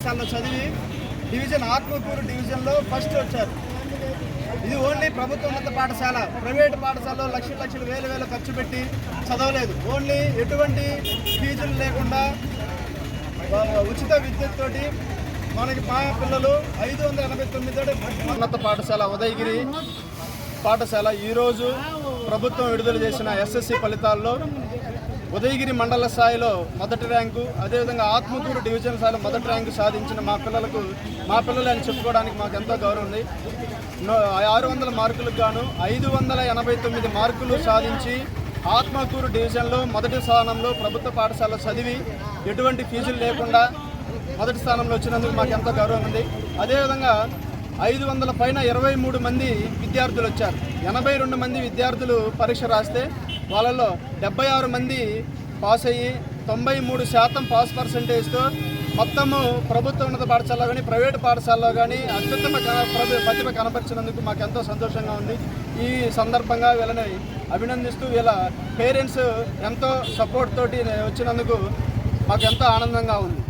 పాఠశాలలో చదివి డివిజన్ ఆత్మకూరు డివిజన్లో ఫస్ట్ వచ్చారు. ఇది ఓన్లీ ప్రభుత్వ ఉన్నత పాఠశాల. ప్రైవేటు పాఠశాలలో లక్షలు వేలు ఖర్చు పెట్టి చదవలేదు. ఓన్లీ ఎటువంటి ఫీజులు లేకుండా ఉచిత విద్యుత్తోటి మనకి మా పిల్లలు 589 ఉన్నత పాఠశాల ఉదయగిరి పాఠశాల ఈరోజు ప్రభుత్వం విడుదల చేసిన ఎస్ఎస్సి ఫలితాల్లో ఉదయగిరి మండల స్థాయిలో మొదటి ర్యాంకు, అదేవిధంగా ఆత్మకూరు డివిజన్ స్థాయిలో మొదటి ర్యాంకు సాధించిన మా పిల్లలు అని చెప్పుకోవడానికి మాకు ఎంతో గౌరవం ఉంది. 600 మార్కులకు గాను 589 మార్కులు సాధించి ఆత్మకూరు డివిజన్లో మొదటి స్థానంలో ప్రభుత్వ పాఠశాల చదివి ఎటువంటి ఫీజులు లేకుండా మొదటి స్థానంలో వచ్చినందుకు మాకు ఎంతో గౌరవం ఉంది. అదేవిధంగా 500 పైన 23 మంది విద్యార్థులు వచ్చారు. 82 మంది విద్యార్థులు పరీక్ష రాస్తే వాళ్ళలో 76 మంది పాస్ అయ్యి 93% పాస్ పర్సంటేజ్తో మొత్తము ప్రభుత్వ ఉన్నత పాఠశాలలో కానీ ప్రైవేటు పాఠశాలలో కానీ అత్యుత్తమ ప్రతిభ కనపరిచినందుకు మాకు ఎంతో సంతోషంగా ఉంది. ఈ సందర్భంగా వీళ్ళని అభినందిస్తూ వీళ్ళ పేరెంట్స్ ఎంతో సపోర్ట్ తోటి వచ్చినందుకు మాకు ఎంతో ఆనందంగా ఉంది.